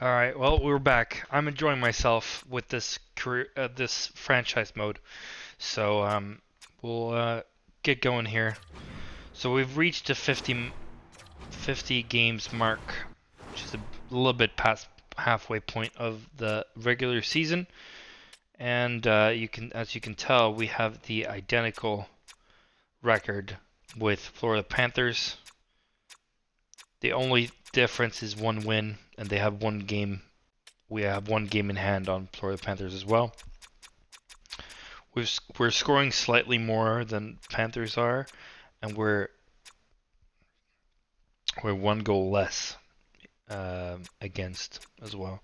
Alright, well, we're back. I'm enjoying myself with this career, this franchise mode. So, we'll get going here. So we've reached the 50 games mark, which is a little bit past halfway point of the regular season. And as you can tell, we have the identical record with Florida Panthers. The only difference is one win, and they have one game. We have one game in hand on Florida Panthers as well. We're scoring slightly more than Panthers are, and we're one goal less against as well.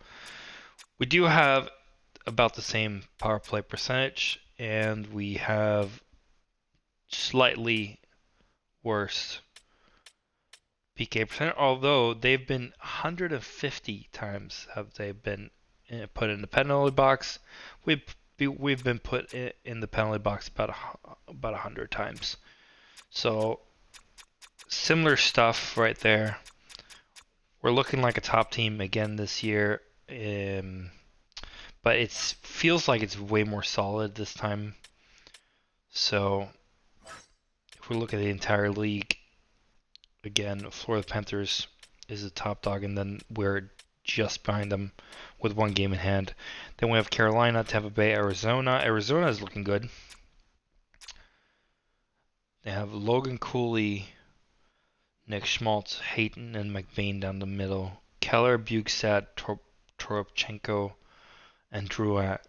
We do have about the same power play percentage, and we have slightly worse PK percent. Although they've been 150 times have they been put in the penalty box. We've been put in the penalty box about 100 times. So similar stuff right there. We're looking like a top team again this year, but it feels like it's way more solid this time. So if we look at the entire league, again, Florida Panthers is the top dog, and then we're just behind them with one game in hand. Then we have Carolina, Tampa Bay, Arizona. Arizona is looking good. They have Logan Cooley, Nick Schmaltz, Hayton, and McBain down the middle. Keller, Bukestad, Toropchenko, and Drouin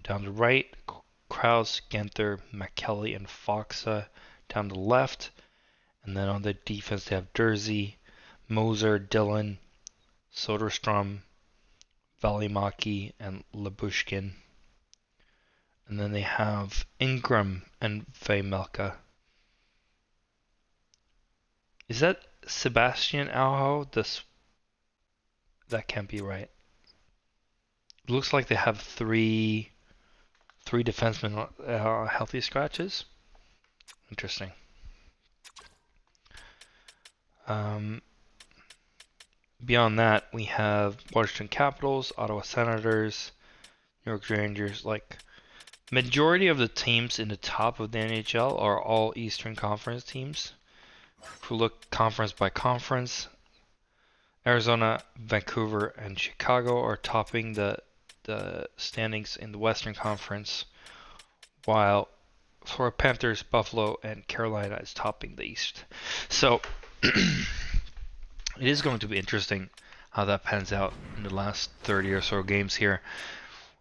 down the right. Krause, Genther, McKelly, and Foxa down the left. And then on the defense, they have Dursey, Moser, Dillon, Soderstrom, Valimaki, and Labushkin. And then they have Ingram and Vejmelka. Is that Sebastian Aho? That can't be right. It looks like they have three defensemen healthy scratches. Interesting. Beyond that, we have Washington Capitals, Ottawa Senators, New York Rangers. Like, majority of the teams in the top of the NHL are all Eastern Conference teams. If we look conference by conference, Arizona, Vancouver, and Chicago are topping the standings in the Western Conference, while Florida Panthers, Buffalo, and Carolina is topping the East. So it is going to be interesting how that pans out in the last 30 or so games here.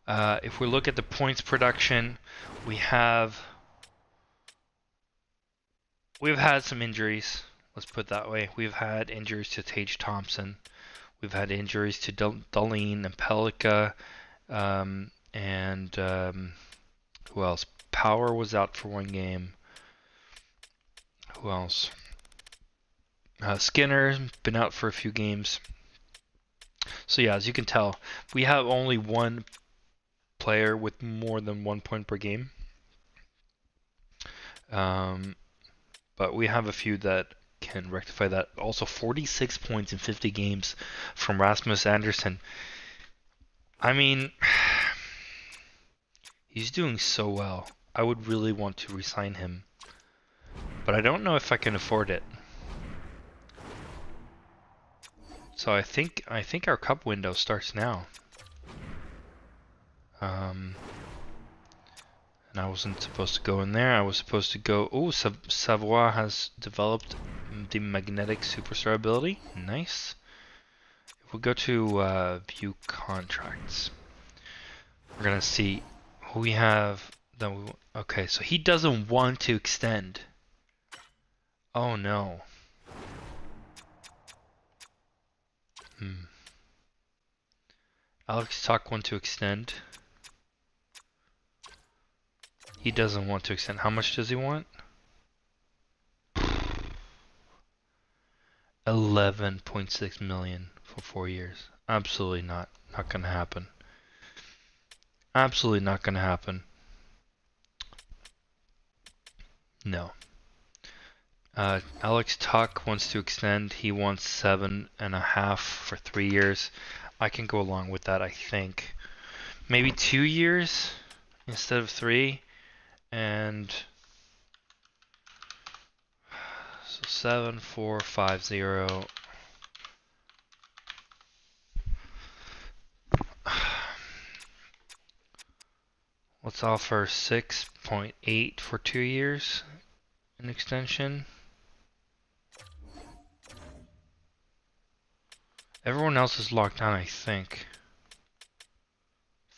If we look at the points production, we've had some injuries. Let's put it that way. We've had injuries to Tage Thompson. We've had injuries to Darlene and Pelika. Who else? Power was out for one game. Who else? Skinner's been out for a few games. So yeah, as you can tell, we have only one player with more than 1 point per game. But we have a few that can rectify that. Also, 46 points in 50 games from Rasmus Andersson. I mean, he's doing so well. I would really want to resign him, but I don't know if I can afford it. So I think our cup window starts now. And I wasn't supposed to go in there. I was supposed to go. Oh, Savoie has developed the magnetic superstar ability. Nice. If we go to view contracts, we're gonna see who we have. Okay, so he doesn't want to extend. Oh no. Alex Tuck wants to extend. He doesn't want to extend. How much does he want? 11.6 million for 4 years. Absolutely not. Not gonna happen. Absolutely not gonna happen. No. Alex Tuck wants to extend. He wants 7.5 for 3 years. I can go along with that, I think. Maybe 2 years instead of 3. And so 7450. Let's offer 6.8 for 2 years in extension. Everyone else is locked down, I think.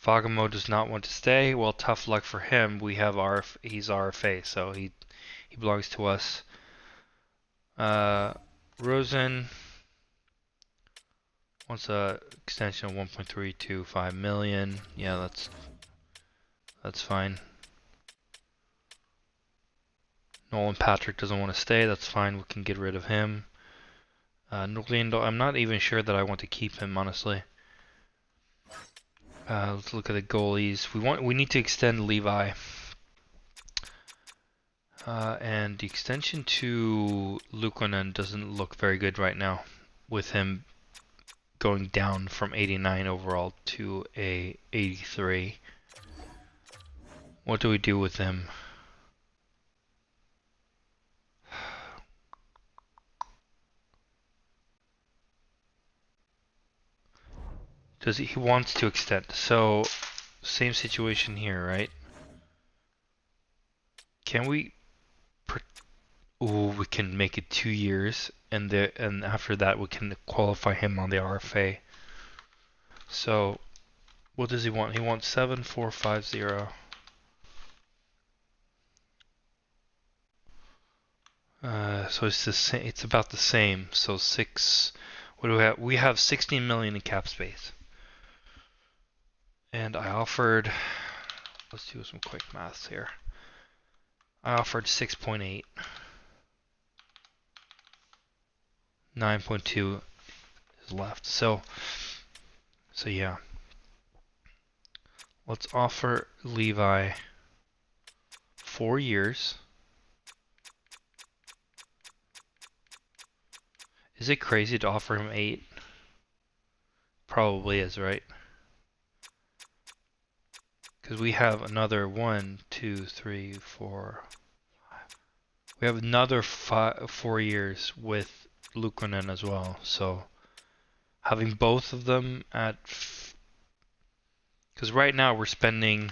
Fagamo does not want to stay. Well, tough luck for him. He's RFA, so he belongs to us. Rosen wants a extension of 1.325 million. Yeah, that's fine. Nolan Patrick doesn't want to stay. That's fine. We can get rid of him. Norlindo, I'm not even sure that I want to keep him, honestly. Let's look at the goalies. We need to extend Levi. And the extension to Luukkonen doesn't look very good right now, with him going down from 89 overall to a 83. What do we do with him? He wants to extend, so same situation here, right? Can we? We can make it 2 years, and after that we can qualify him on the RFA. So, what does he want? He wants 7450. So it's the same. It's about the same. So what do we have? We have 16 million in cap space, and I offered. Let's do some quick maths here. I offered 6.8. 9.2 is left. So yeah. Let's offer Levi 4 years. Is it crazy to offer him 8? Probably is, right? Because we have another 1, 2, 3, 4. We have another 4 years with Luukkonen as well. So having both of them at, because right now we're spending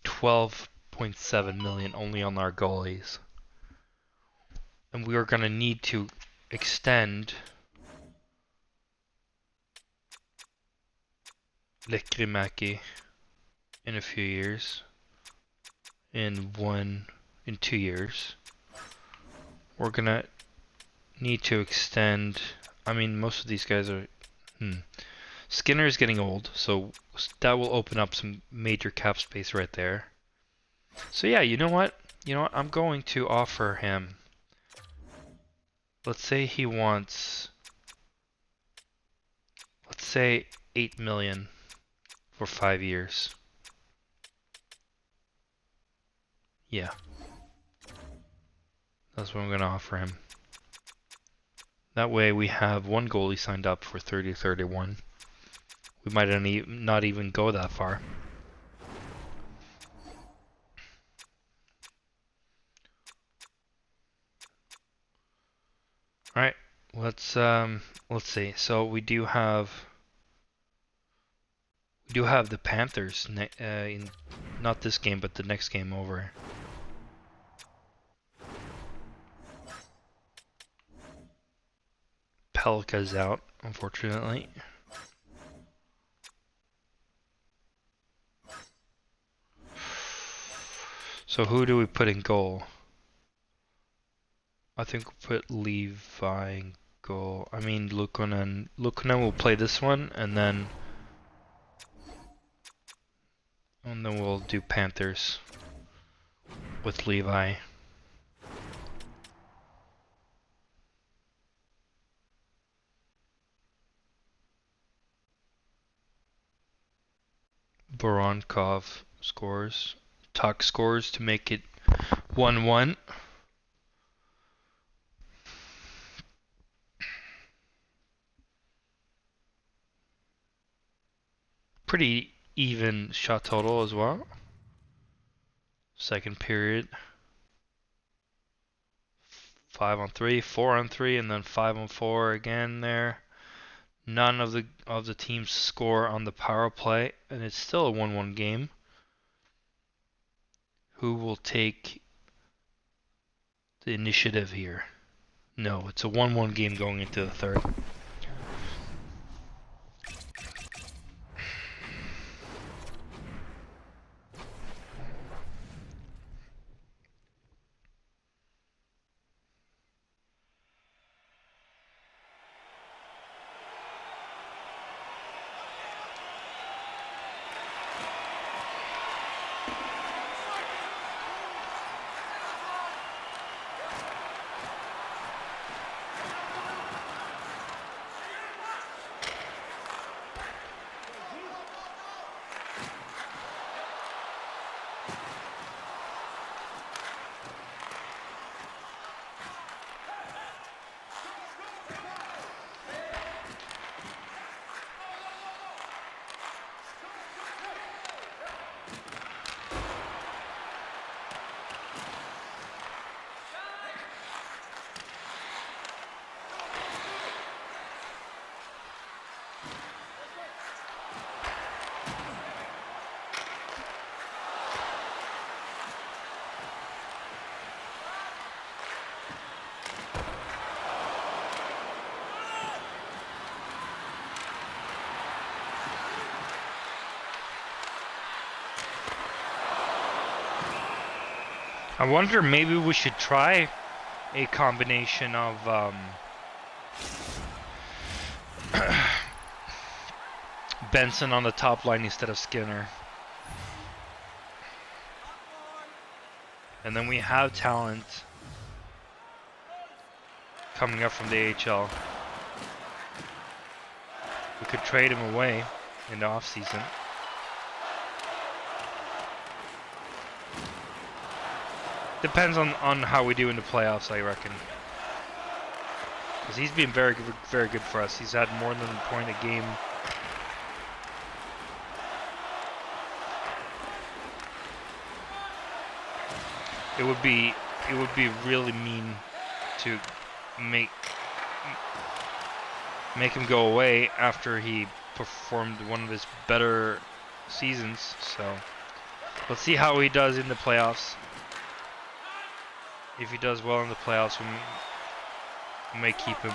12.7 million only on our goalies, and we are going to need to extend Lehtmäki in a few years. In 2 years. We're gonna need to extend. I mean, most of these guys are. Skinner is getting old, so that will open up some major cap space right there. So yeah, you know what? I'm going to offer him. Let's say he wants. Let's say 8 million for 5 years. Yeah. That's what I'm going to offer him. That way we have one goalie signed up for 30-31. We might not even go that far. All right, let's see. So we do have the Panthers in not this game, but the next game over. Pelika's out, unfortunately. So who do we put in goal? I think we'll put Levi in goal. I mean, Luukkonen will play this one, and then we'll do Panthers with Levi. Voronkov scores. Tuck scores to make it 1-1. Pretty even shot total as well. Second period. 5 on 3, 4 on 3, and then 5 on 4 again there. None of the teams score on the power play, and it's still a 1-1 game. Who will take the initiative here? No, it's a 1-1 game going into the third. I wonder, maybe we should try a combination of Benson on the top line instead of Skinner. And then we have talent coming up from the AHL. We could trade him away in the offseason. Depends on how we do in the playoffs, I reckon. Because he's been very good for us. He's had more than a point a game. It would be really mean to make him go away after he performed one of his better seasons. So let's see how he does in the playoffs. If he does well in the playoffs, we may keep him.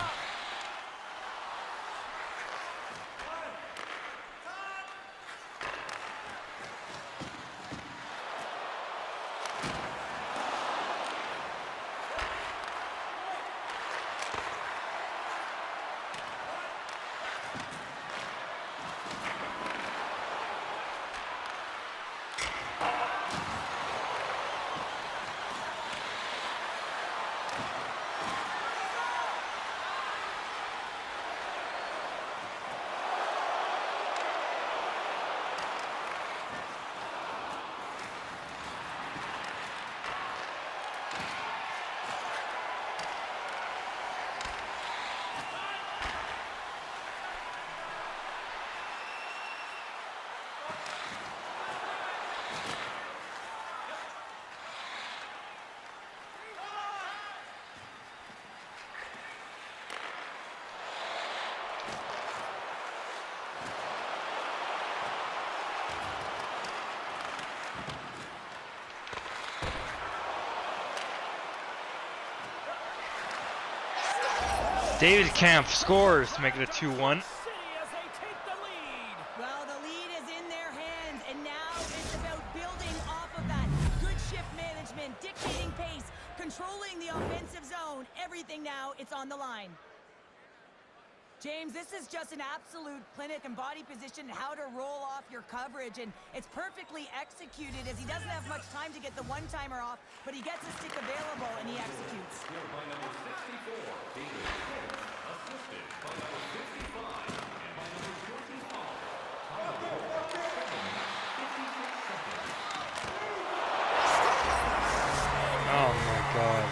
David Kampf scores to make it a 2-1. Well, the lead is in their hands, and now it's about building off of that. Good shift management, dictating pace, controlling the offensive zone. Everything now, it's on the line. James, this is just an absolute clinic and body position, how to roll off your coverage, and it's perfectly executed as he doesn't have much time to get the one-timer off, but he gets a stick available and he executes. Oh my God.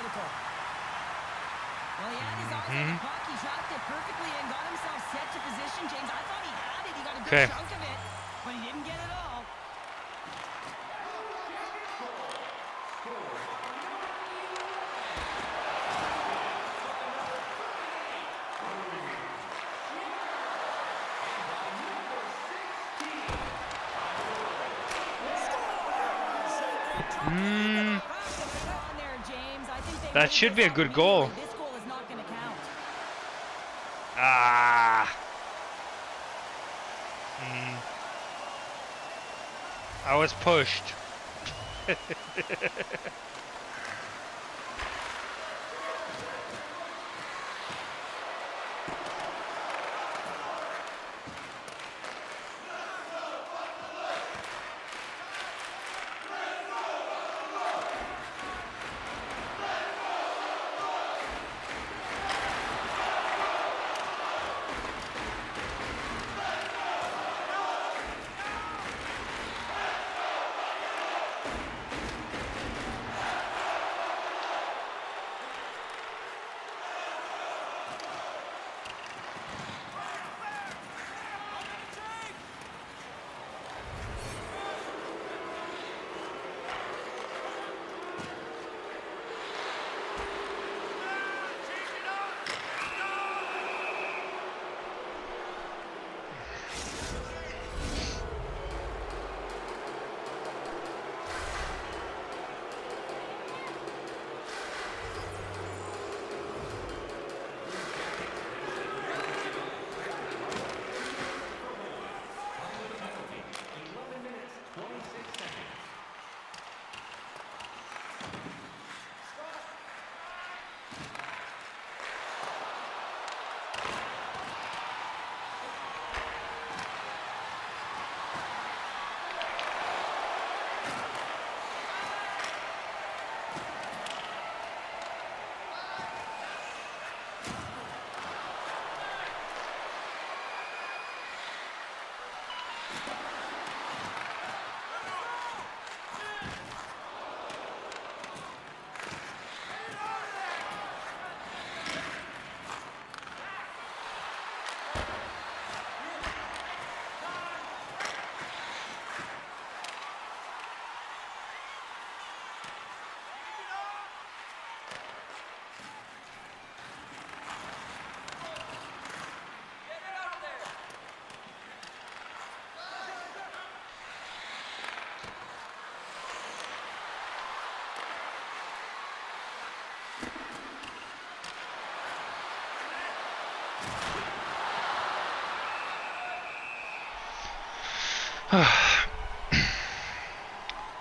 critical. Well, he had his eyes on the puck. He trapped it perfectly and got himself set to position, James. I thought he had it. He got a good chunk of it, but he didn't get it all. That should be a good goal. This goal is not going to count. I was pushed.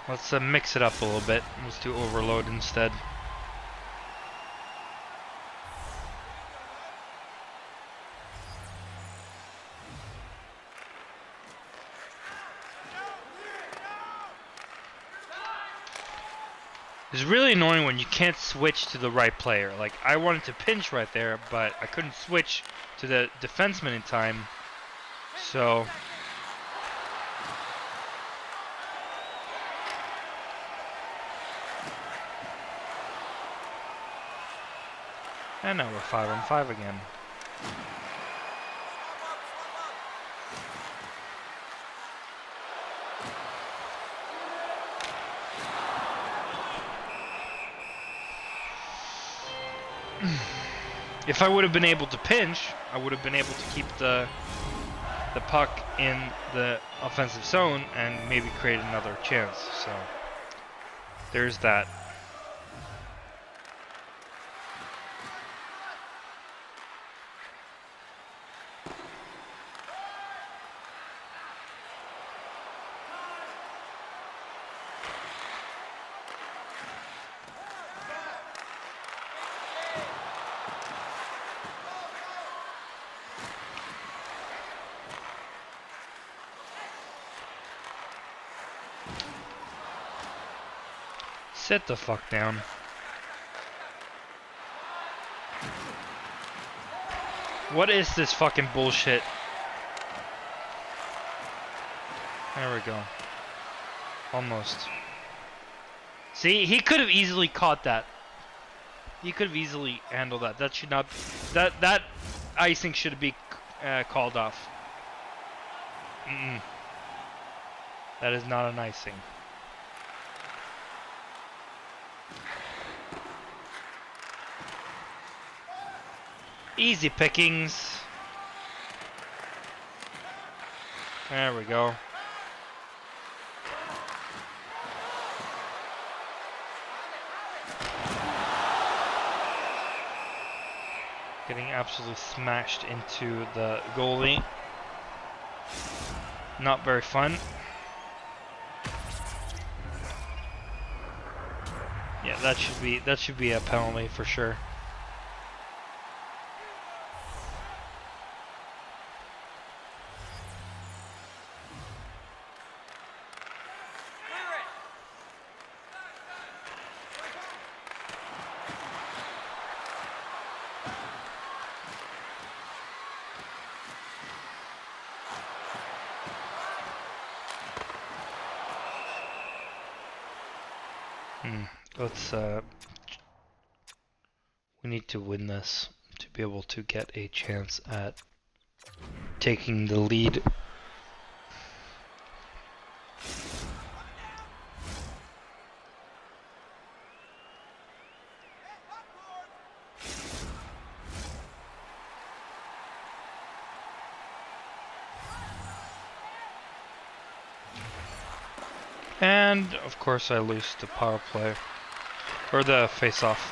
Let's mix it up a little bit. Let's do overload instead. It's really annoying when you can't switch to the right player. Like, I wanted to pinch right there, but I couldn't switch to the defenseman in time. So... And now we're 5-on-5 again. If I would have been able to pinch, I would have been able to keep the puck in the offensive zone and maybe create another chance. So there's that. Sit the fuck down. What is this fucking bullshit? There we go. Almost. See, he could have easily caught that. You could have easily handled that. That should not. That icing should be called off. Mm-mm. That is not an icing. Easy pickings. There we go. Getting absolutely smashed into the goalie. Not very fun. Yeah, that should be a penalty for sure. Let's we need to win this to be able to get a chance at taking the lead. And of course I lose the power play or the face-off.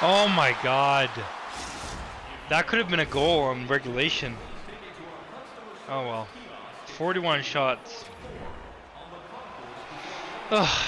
Oh my god. That could have been a goal on regulation. Oh well. 41 shots. Ugh.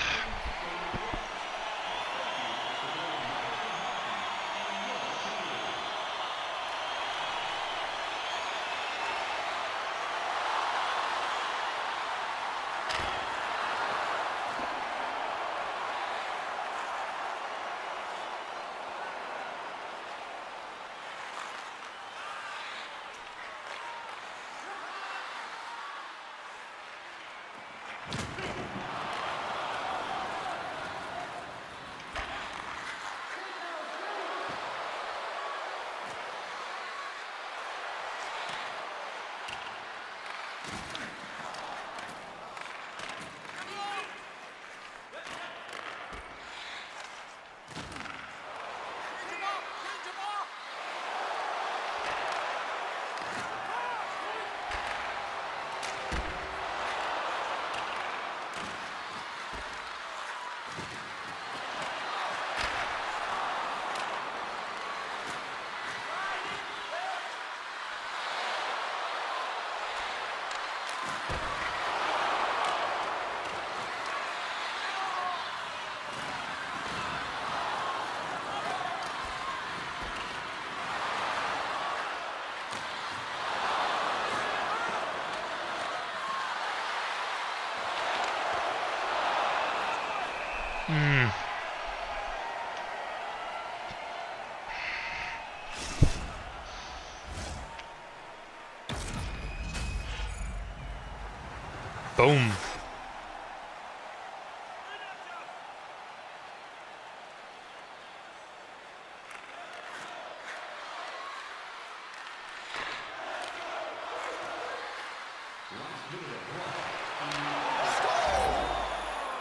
Boom.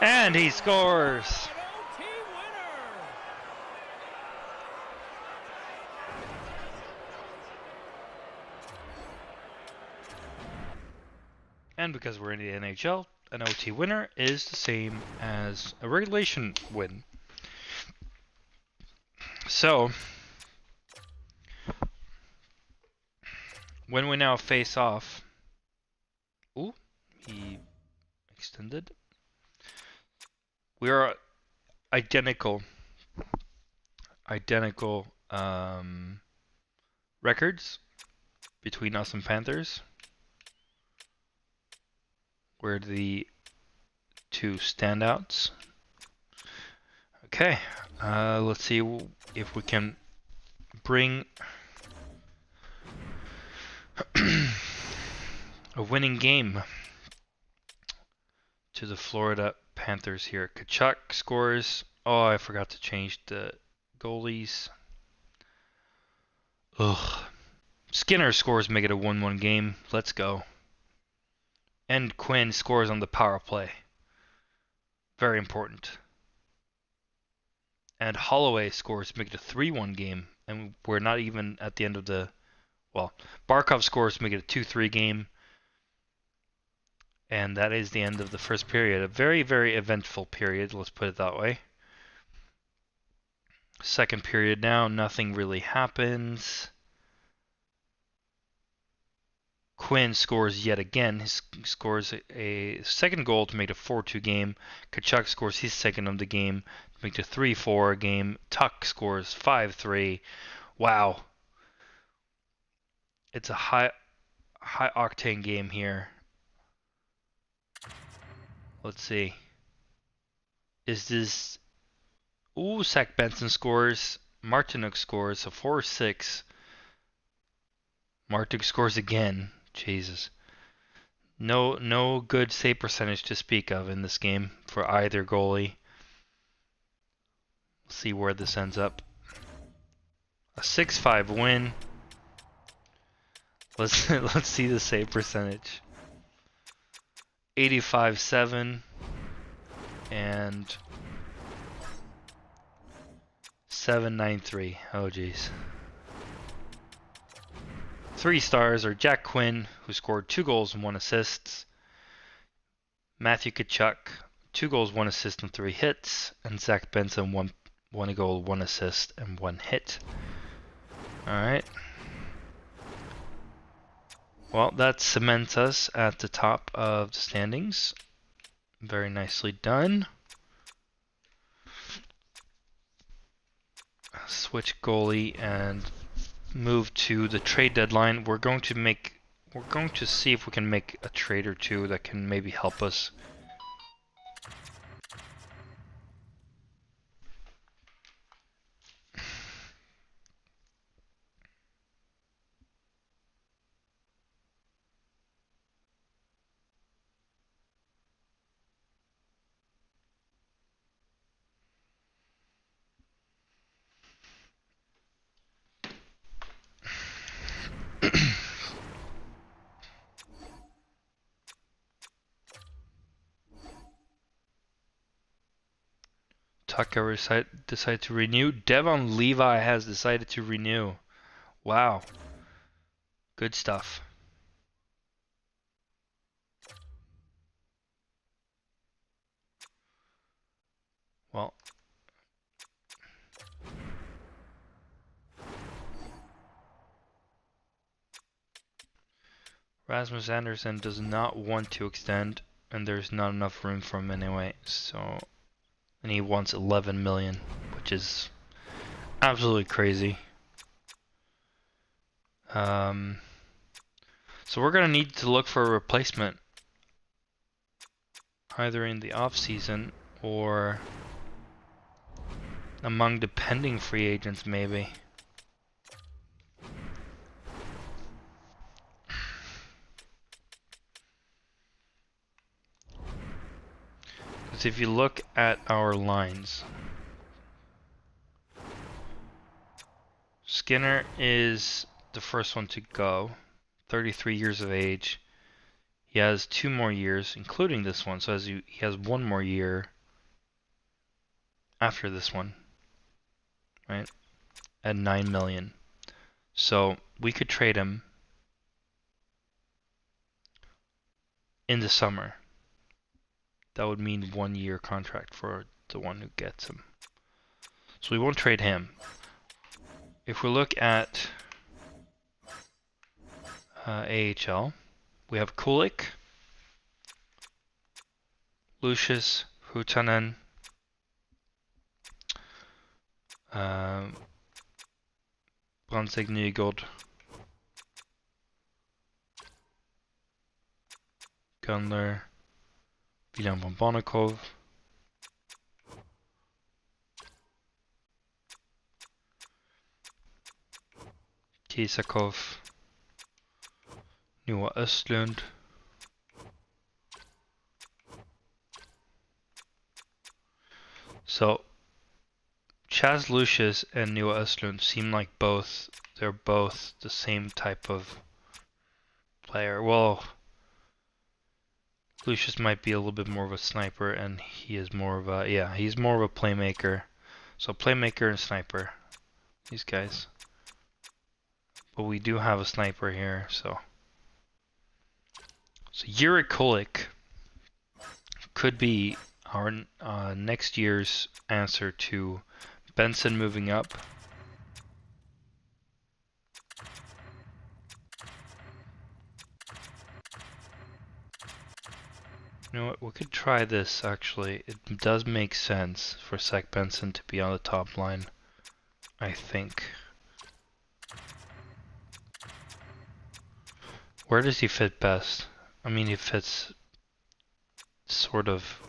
And he scores! And because we're in the NHL, an OT winner is the same as a regulation win. So, when we now face off... Ooh, he extended. We are identical records between us and Panthers. We're the two standouts. Okay, let's see if we can bring a winning game to the Florida Panthers here. Tkachuk scores. Oh, I forgot to change the goalies. Ugh. Skinner scores, make it a 1-1 game. Let's go. And Quinn scores on the power play. Very important. And Holloway scores, make it a 3-1 game. And we're not even at the end of the... Well, Barkov scores, make it a 2-3 game. And that is the end of the first period. A very, very eventful period, let's put it that way. Second period now, nothing really happens. Quinn scores yet again. He scores a second goal to make it a 4-2 game. Tkachuk scores his second of the game to make it a 3-4 game. Tuck scores 5-3. Wow. It's a high octane game here. Let's see. Is this... Ooh, Zach Benson scores. Martinuk scores, so 4-6. Martinuk scores again. Jesus. No good save percentage to speak of in this game for either goalie. Let's see where this ends up. A 6-5 win. Let's see the save percentage. 85-7 and 793. Oh geez. 3 stars are Jack Quinn, who scored 2 goals and 1 assist. Matthew Tkachuk, 2 goals, 1 assist, and 3 hits. And Zach Benson, 1 goal, 1 assist, and 1 hit. Alright. Well, that cements us at the top of the standings. Very nicely done. Switch goalie and move to the trade deadline. We're going to see if we can make a trade or two that can maybe help us. Tucker decided to renew. Devon Levi has decided to renew. Wow. Good stuff. Well. Rasmus Anderson does not want to extend, and there's not enough room for him anyway, so... And he wants 11 million, which is absolutely crazy. So we're going to need to look for a replacement, either in the off season or among the pending free agents, maybe. Because if you look at our lines, Skinner is the first one to go, 33 years of age. He has 2 more years, including this one, so he has 1 more year after this one, right? At 9 million. So we could trade him in the summer. That would mean 1 year contract for the one who gets him. So we won't trade him. If we look at AHL, we have Kulik, Lucius, Hutanen, Brandsteg Nygård, Gunler, William von Bonnekow, Kisakov, Noah Östlund, so Chaz Lucius and Noah Östlund seem like they're both the same type of player. Well, Lucius might be a little bit more of a sniper, and he is more of a, yeah, he's more of a playmaker. So playmaker and sniper, these guys. But we do have a sniper here, so. So Jurek Kulik could be our next year's answer to Benson moving up. You know what, we could try this actually. It does make sense for Zach Benson to be on the top line, I think. Where does he fit best? I mean, he fits sort of.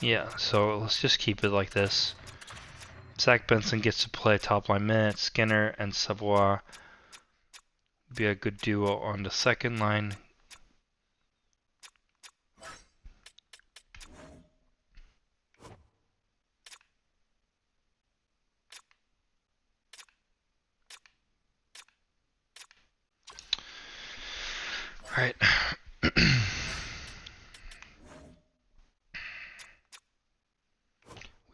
Yeah, so let's just keep it like this. Zach Benson gets to play top line minutes. Skinner and Savoie be a good duo on the second line. Alright. We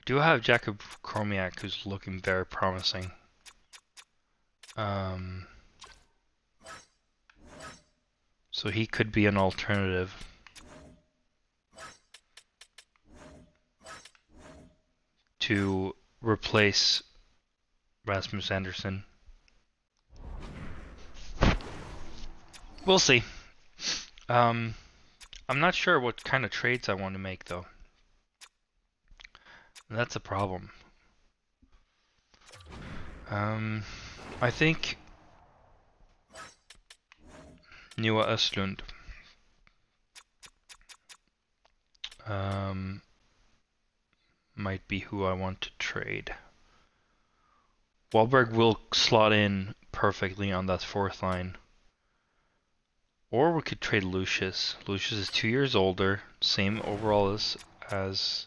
do have Jacob Chromiak, who's looking very promising. So he could be an alternative. To replace Rasmus Anderson. We'll see. I'm not sure what kind of trades I want to make though. That's a problem. I think Noah Östlund might be who I want to trade. Wahlberg will slot in perfectly on that fourth line. Or we could trade Lucius. Lucius is 2 years older, same overall as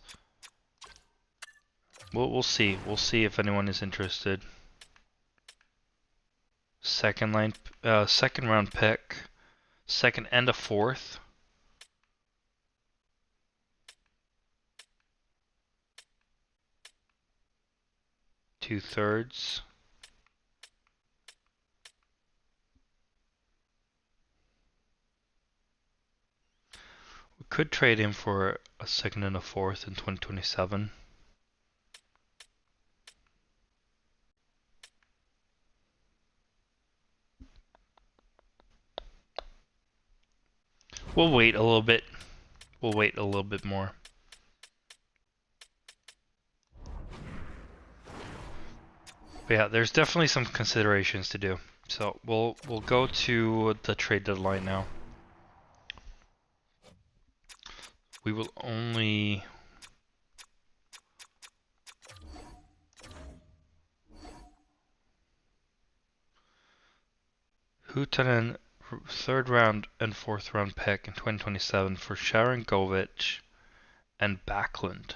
we'll see. We'll see if anyone is interested. Second round pick, second and a fourth. Two-thirds. We could trade him for a second and a fourth in 2027. We'll wait a little bit. We'll wait a little bit more. But yeah, there's definitely some considerations to do. So we'll go to the trade deadline now. We will only Hutanen, third round and fourth round pick in 2027 for Sharangovich and Backlund.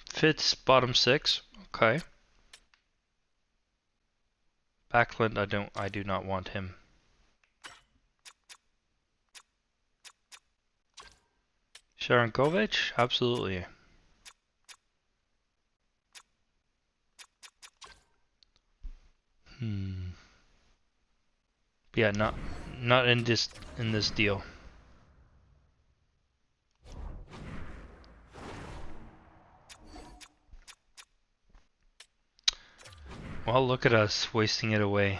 Fits bottom six. Okay. Backlund, I do not want him. Sharangovich, absolutely. Yeah, not in this deal. Well, look at us wasting it away.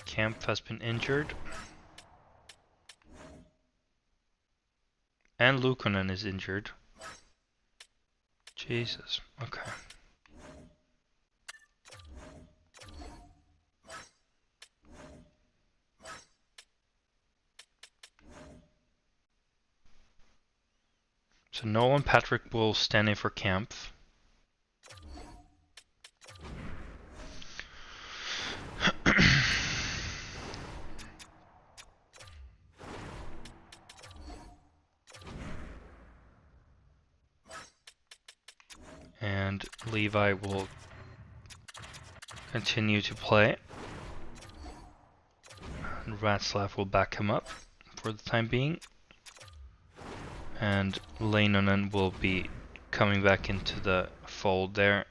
Camp has been injured. And Luukkonen is injured. Jesus. Okay. So Nolan Patrick will stand in for Camp. And Levi will continue to play. And Ratslav will back him up for the time being. And Leinonen will be coming back into the fold there.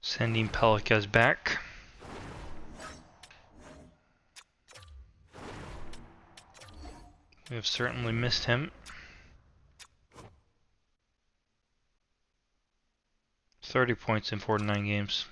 Sending Pelikas back. We have certainly missed him. 30 points in 49 games.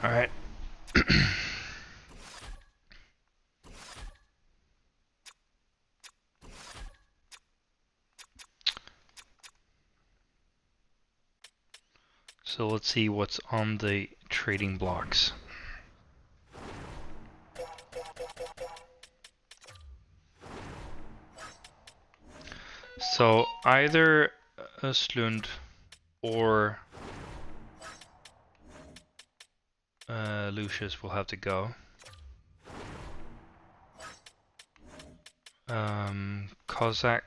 Alright. So let's see what's on the trading blocks. So either Östlund or Lucius will have to go. Kozak.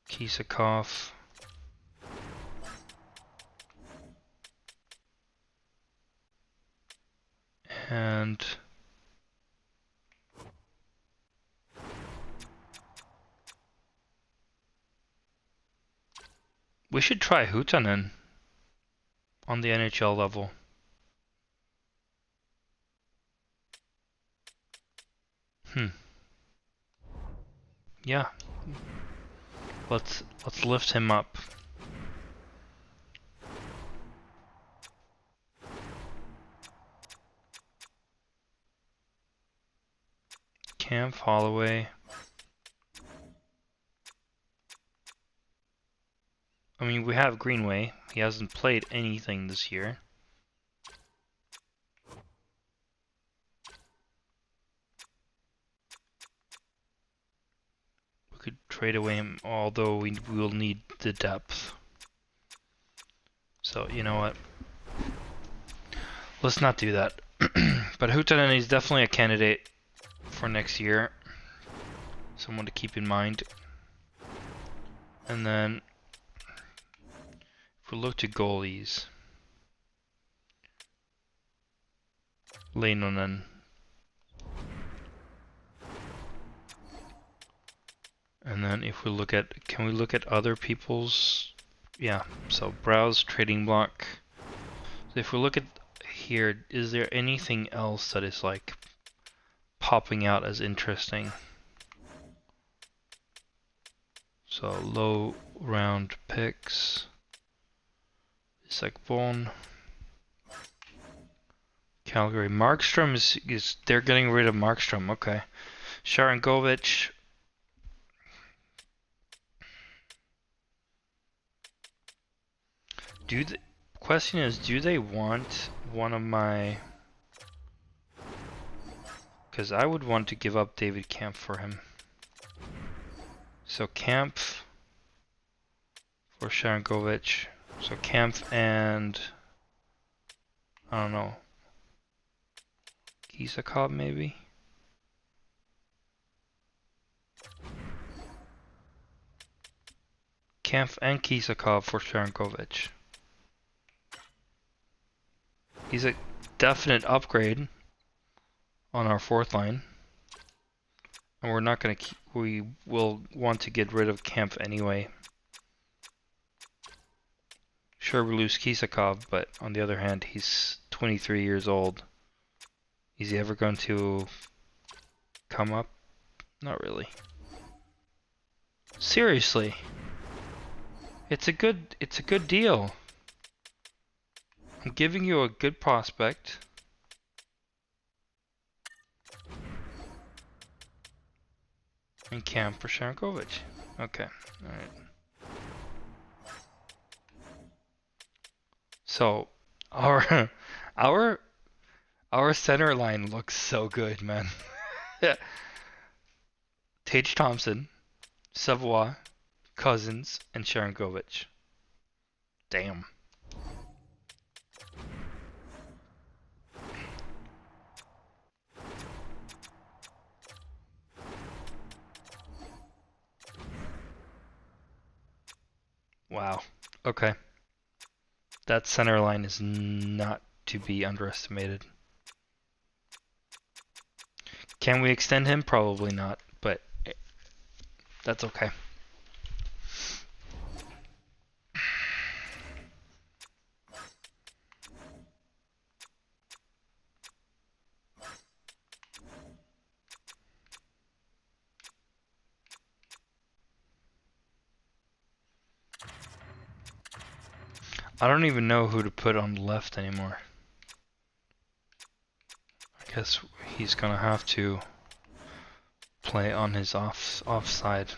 Kisakov. And we should try Hutanen on the NHL level. Yeah. Let's lift him up. Camp Holloway. I mean, we have Greenway. He hasn't played anything this year. We could trade away him, although we will need the depth. So, you know what? Let's not do that. But Hutanen is definitely a candidate for next year. Someone to keep in mind. And then, if we look to goalies, Leinonen. And then if we look at, can we look at other people's? Yeah, so browse trading block. So if we look at here, is there anything else that is like popping out as interesting? So low round picks. It's like Vaughan. Calgary. Markstrom is they're getting rid of Markstrom. Okay. Sharangovich. Question is, do they want one of my? Because I would want to give up David Camp for him. So Camp for Sharangovich. So Camp and I don't know. Kisakov maybe? Camp and Kisakov for Sharangovich. He's a definite upgrade on our fourth line. And we're not going to we will want to get rid of Camp anyway. Sure, we lose Kisakov, but on the other hand, he's 23 years old. Is he ever going to come up? Not really. Seriously. It's a good deal. I'm giving you a good prospect. And Camp for Sharangovich. Okay, alright. So our our center line looks so good, man. Tage Thompson, Savoie, Cousins, and Sharangovich. Damn. Wow. Okay. That center line is not to be underestimated. Can we extend him? Probably not, but that's okay. I don't even know who to put on the left anymore. I guess he's gonna have to play on his offside.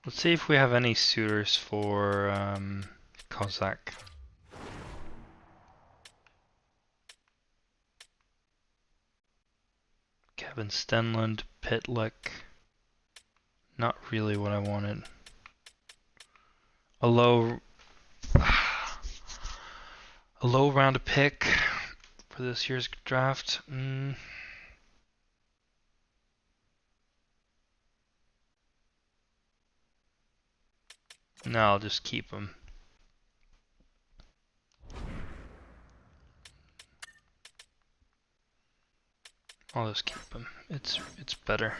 Let's see if we have any suitors for Kozak. Kevin Stenlund, Pitlick. Not really what I wanted. A low round pick for this year's draft. No, I'll just keep him. I'll just keep him. It's better.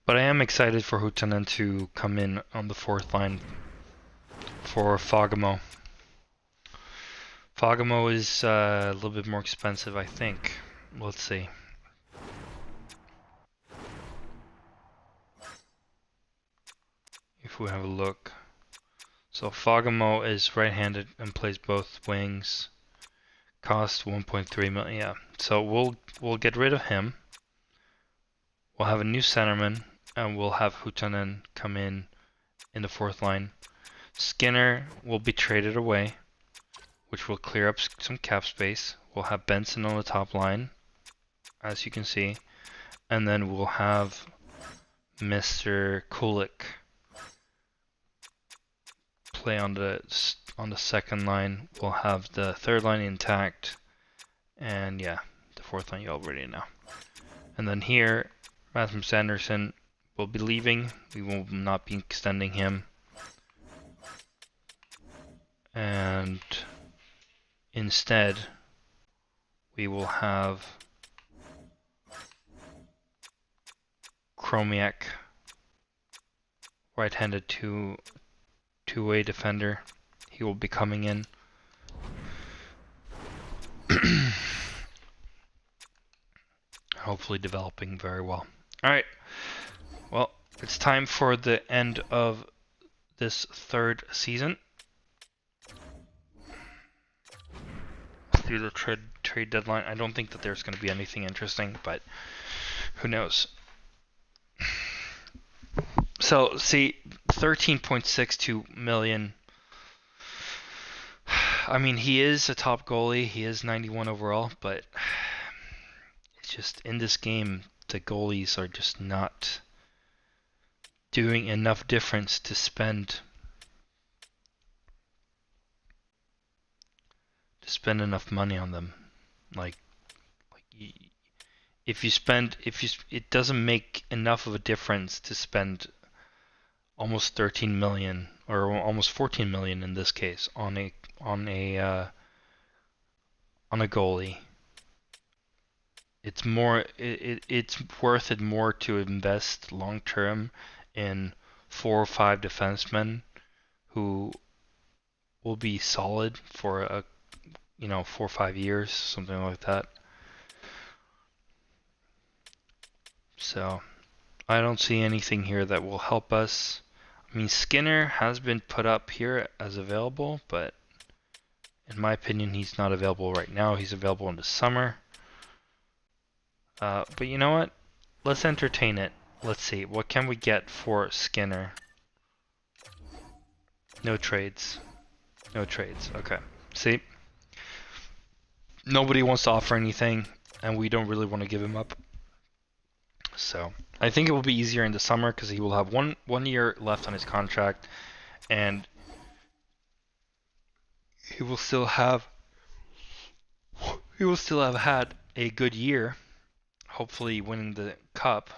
But I am excited for Hutanen to come in on the fourth line for Fagemo. Fagemo is a little bit more expensive, I think. Let's see. If we have a look. So Fagemo is right-handed and plays both wings. Cost 1.3 million. Yeah. So we'll get rid of him. We'll have a new centerman, and we'll have Hutanen come in the fourth line. Skinner will be traded away, which will clear up some cap space. We'll have Benson on the top line, as you can see, and then we'll have Mr. Kulik play on the second line. We'll have the third line intact, and yeah, the fourth line you already know. And then here, Rasmus Anderson will be leaving. We will not be extending him. And instead, we will have Chromiak, right-handed two-way defender. He will be coming in. Hopefully developing very well. Alright, well, it's time for the end of this third season. Through the trade deadline, I don't think that there's going to be anything interesting, but who knows. So, see, 13.62 million. I mean, he is a top goalie. He is 91 overall, but it's just in this game, the goalies are just not doing enough difference to spend enough money on them. Like if you it doesn't make enough of a difference to spend almost 13 million or almost 14 million in this case on a goalie. It's more it's worth it more to invest long term in 4 or 5 defensemen who will be solid for 4 or 5 years, something like that. So I don't see anything here that will help us. I mean, Skinner has been put up here as available, but in my opinion, he's not available right now. He's available in the summer. But you know what? Let's entertain it. Let's see. What can we get for Skinner? No trades. No trades. Okay. See? Nobody wants to offer anything, and we don't really want to give him up. So I think it will be easier in the summer because he will have one year left on his contract, and he will still have had a good year, hopefully winning the cup.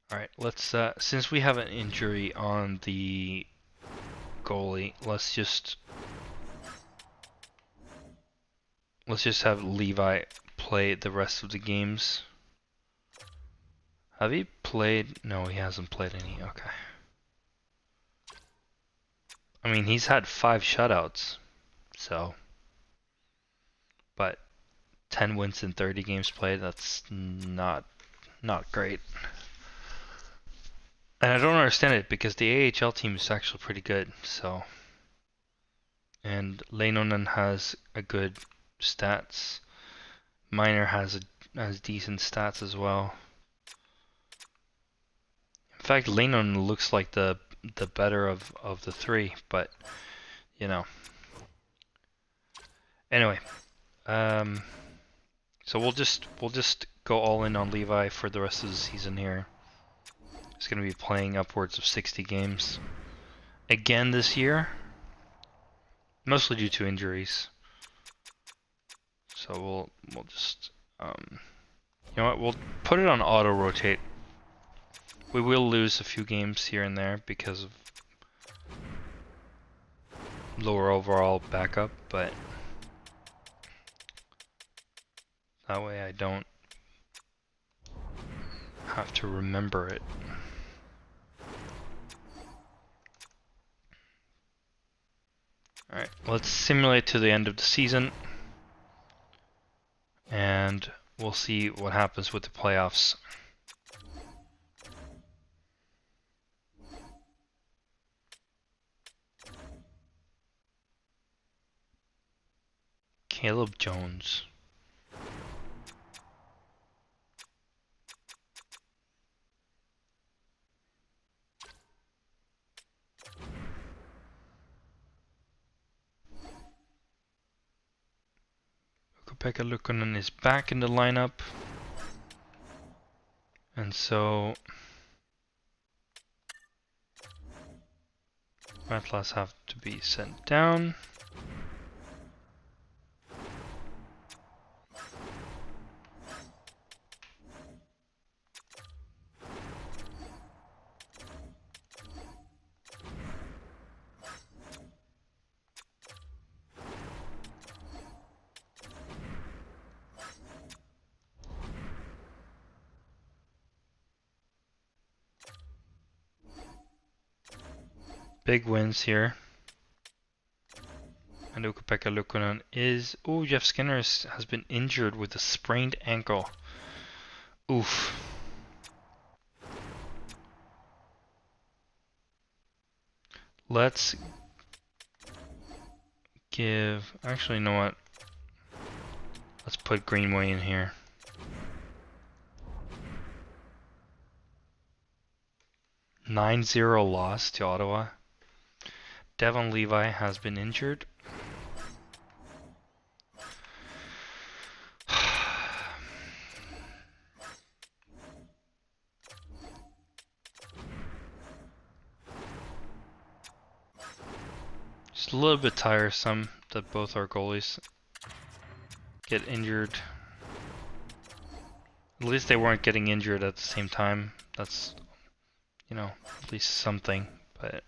All right, let's since we have an injury on the goalie, let's just have Levi play the rest of the games. Have he played? No, he hasn't played any. Okay. I mean, he's had 5 shutouts, so. But 10 wins in 30 games played. That's not great. And I don't understand it because the AHL team is actually pretty good. So, and Leinonen has a good stats. Miner has decent stats as well. In fact, Leinonen looks like the better of the three, but you know. Anyway, so we'll just go all in on Levi for the rest of the season here. He's going to be playing upwards of 60 games again this year, mostly due to injuries. So we'll just you know what, we'll put it on auto rotate. We will lose a few games here and there because of lower overall backup, but that way I don't have to remember it. Alright, let's simulate to the end of the season, and we'll see what happens with the playoffs. Caleb Jones. Pekka Luukkonen is back in the lineup, and so Atlas have to be sent down. Big wins here. And Ukko-Pekka Luukkonen is... Oh, Jeff Skinner has been injured with a sprained ankle. Oof. Let's give... Actually, you know what? Let's put Greenway in here. (9-0) loss to Ottawa. Devon Levi has been injured. Just a little bit tiresome that both our goalies get injured. At least they weren't getting injured at the same time. That's, you know, at least something, but...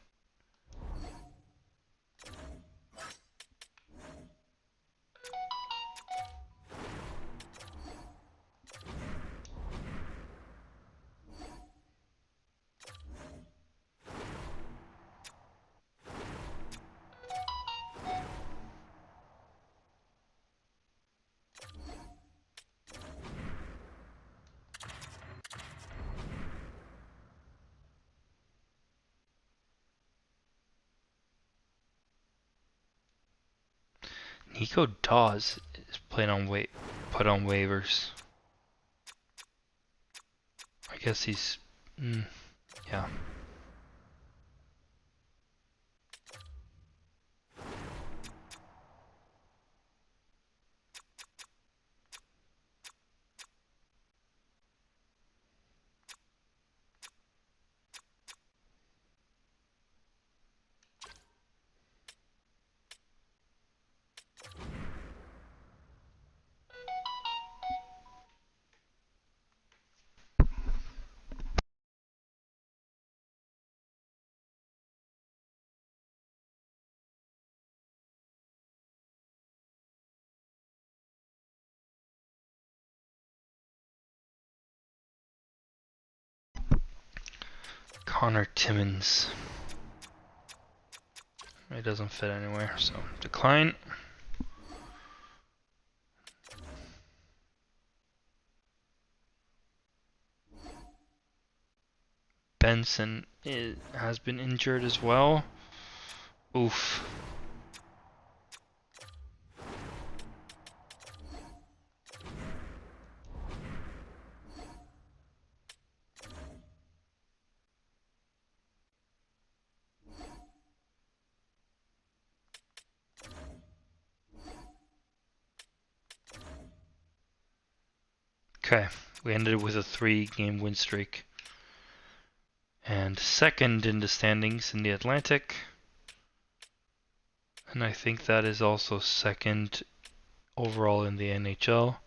Nico Dawes is put on waivers. I guess he's... yeah. Connor Timmins. It doesn't fit anywhere, so decline. Benson has been injured as well. Oof. Okay, we ended with a 3-game win streak. And second in the standings in the Atlantic. And I think that is also second overall in the NHL.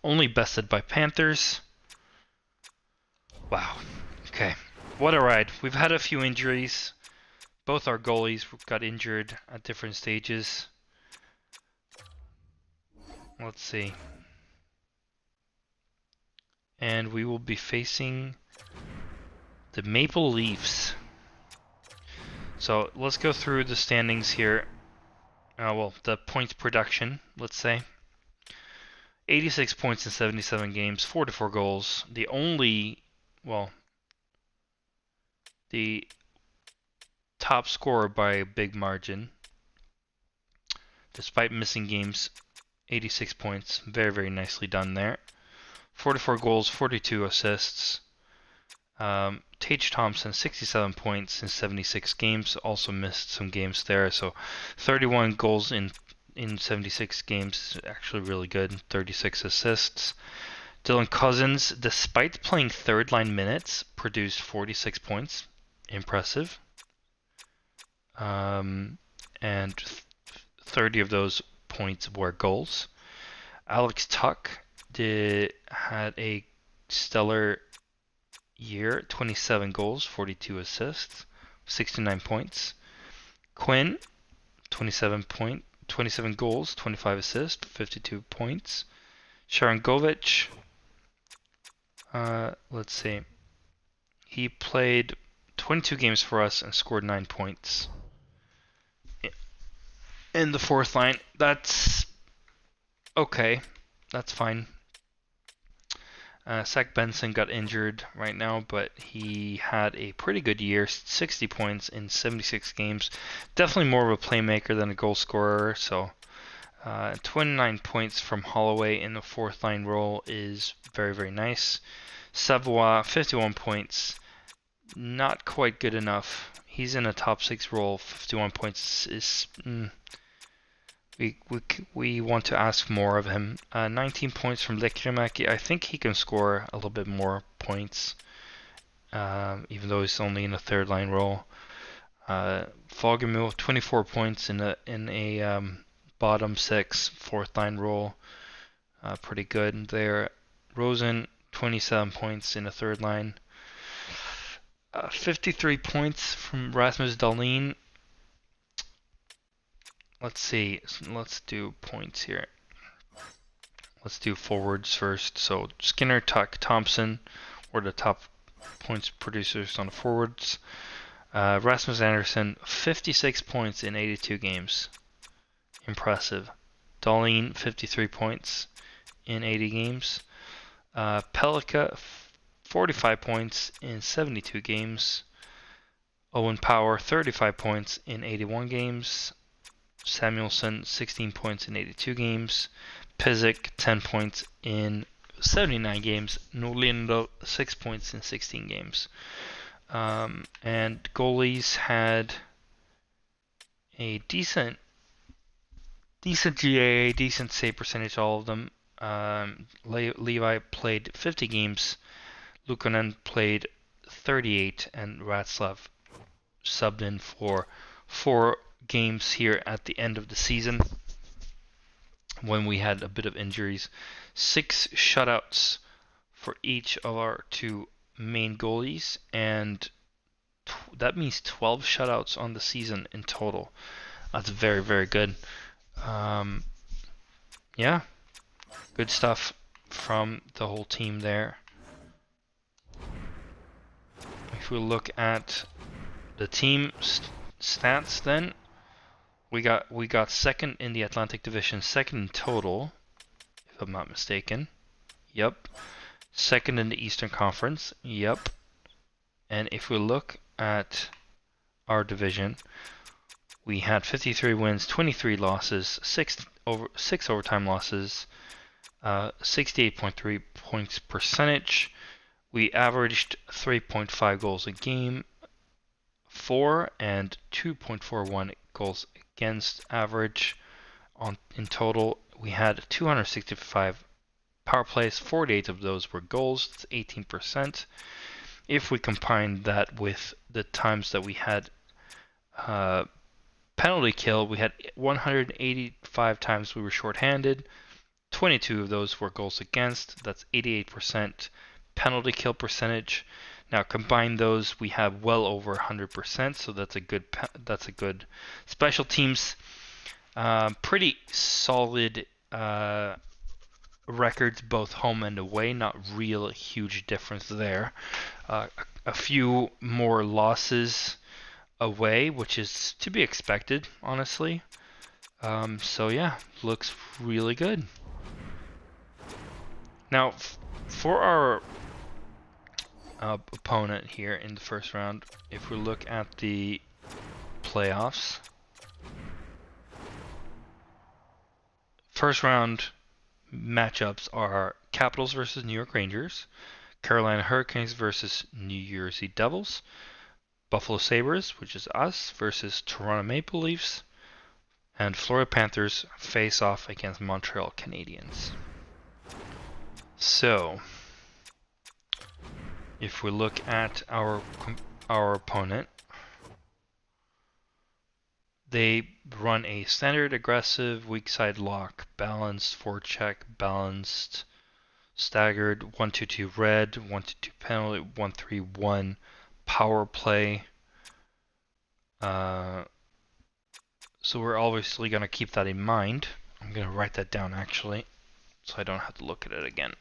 Only bested by Panthers. Wow. Okay. What a ride. We've had a few injuries. Both our goalies got injured at different stages. Let's see. And we will be facing the Maple Leafs. So let's go through the standings here. Well, the points production, let's say. 86 points in 77 games, 44 goals. The top scorer by a big margin, despite missing games, 86 points. Very, very nicely done there. 44 goals, 42 assists. Tage Thompson, 67 points in 76 games. Also missed some games there. So 31 goals in 76 games. Actually really good. 36 assists. Dylan Cousins, despite playing third line minutes, produced 46 points. Impressive. And 30 of those points were goals. Alex Tuck had a stellar year, 27 goals, 42 assists, 69 points. Quinn, 27 goals, 25 assists, 52 points. Sharon Govich, let's see. He played 22 games for us and scored 9 points. In the fourth line, that's okay. That's fine. Zach Benson got injured right now, but he had a pretty good year, 60 points in 76 games. Definitely more of a playmaker than a goal scorer, so 29 points from Holloway in the fourth line role is very, very nice. Savoie, 51 points, not quite good enough. He's in a top 6 role. 51 points is we want to ask more of him. 19 points from Lekkerimäki. I think he can score a little bit more points, even though he's only in a third line role. Fagermo, 24 points in a bottom 6 fourth line role. Pretty good there. Rosen, 27 points in a third line. 53 points from Rasmus Dahlin. Let's see. Let's do points here. Let's do forwards first. So Skinner, Tuck, Thompson were the top points producers on the forwards. Rasmus Andersson, 56 points in 82 games. Impressive. Dahlin, 53 points in 80 games. Pellikka, 45 points in 72 games. Owen Power, 35 points in 81 games. Samuelson, 16 points in 82 games. Pizik, 10 points in 79 games. Norlindo, 6 points in 16 games. And goalies had a decent GAA, decent save percentage, all of them. Levi played 50 games. Luukkonen played 38, and Ratzlav subbed in for 4 games here at the end of the season when we had a bit of injuries. 6 shutouts for each of our 2 main goalies, and that means 12 shutouts on the season in total. That's very, very good. Yeah, good stuff from the whole team there. If we look at the team stats, then we got second in the Atlantic Division, second in total, if I'm not mistaken. Yep. Second in the Eastern Conference. Yep. And if we look at our division, we had 53 wins, 23 losses, 6 overtime losses, 68.3 points percentage. We averaged 3.5 goals a game, 4 and 2.41 goals against average. In total, we had 265 power plays, 48 of those were goals, that's 18%. If we combine that with the times that we had penalty kill, we had 185 times we were shorthanded, 22 of those were goals against, that's 88% penalty kill percentage. Now combine those, we have well over 100%, so that's a good special teams. Pretty solid records both home and away, not real huge difference there. A few more losses away, which is to be expected, honestly. So yeah, looks really good. Now, for our opponent here in the first round, if we look at the playoffs, first round matchups are Capitals versus New York Rangers, Carolina Hurricanes versus New Jersey Devils, Buffalo Sabres, which is us, versus Toronto Maple Leafs, and Florida Panthers face off against Montreal Canadiens. So, if we look at our opponent, they run a standard aggressive, weak side lock, balanced forecheck, balanced staggered 1-2-2 red, 1-2-2 penalty, 1-3-1 power play. So we're obviously going to keep that in mind. I'm going to write that down actually, so I don't have to look at it again.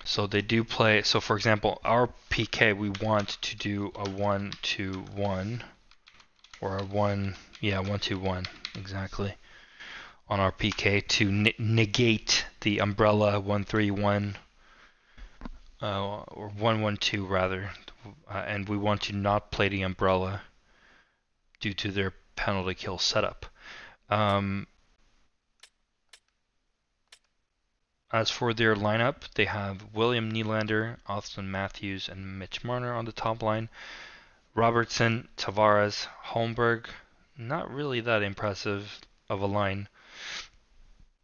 So they do play, so for example, our PK, we want to do a 1-2-1, or a 1-2-1, exactly, on our PK to negate the umbrella 1-3-1, or 1-1-2 rather, and we want to not play the umbrella due to their penalty kill setup. As for their lineup, they have William Nylander, Austin Matthews, and Mitch Marner on the top line. Robertson, Tavares, Holmberg, not really that impressive of a line.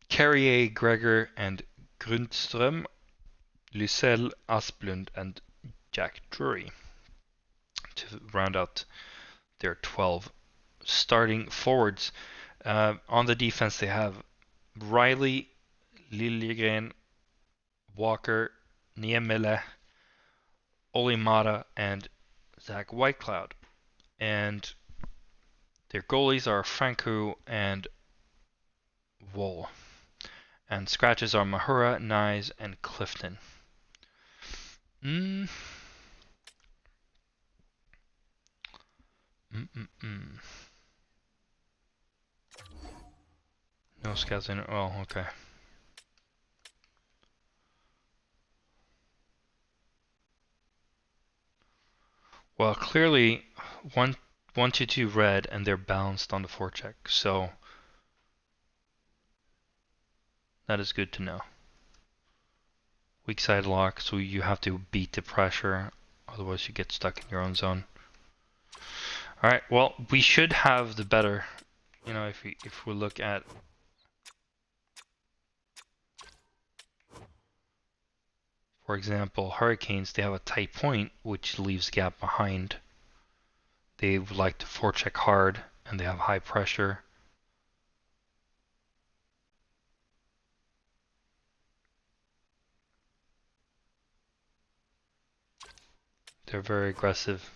Carrier, Gregor, and Grundström, Lysell, Asplund, and Jack Drury to round out their 12 starting forwards. On the defense, they have Riley, Liljegren, Walker, Niemelle, Olimata, and Zach Whitecloud. And their goalies are Franco and Woll. And scratches are Mahura, Nyes, and Clifton. No scouts in it. Oh, okay. Well, clearly 1-2-2 red, and they're balanced on the forecheck, so that is good to know. Weak side lock, so you have to beat the pressure, otherwise you get stuck in your own zone. Alright, well, we should have the better, if we look at, for example, Hurricanes, they have a tight point, which leaves gap behind. They like to forecheck hard, and they have high pressure. They're very aggressive.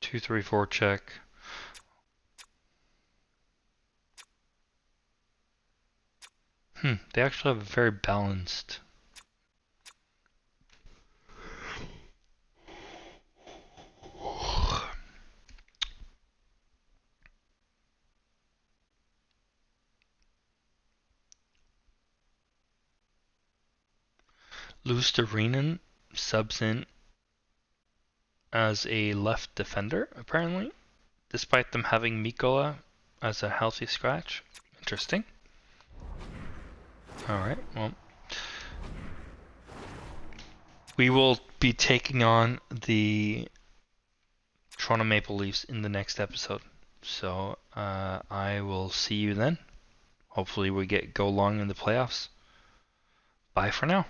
2-3 forecheck. They actually have a very balanced. Lusterinen subs in as a left defender, apparently, despite them having Mikola as a healthy scratch. Interesting. Alright, well. We will be taking on the Toronto Maple Leafs in the next episode. So I will see you then. Hopefully we go long in the playoffs. Bye for now.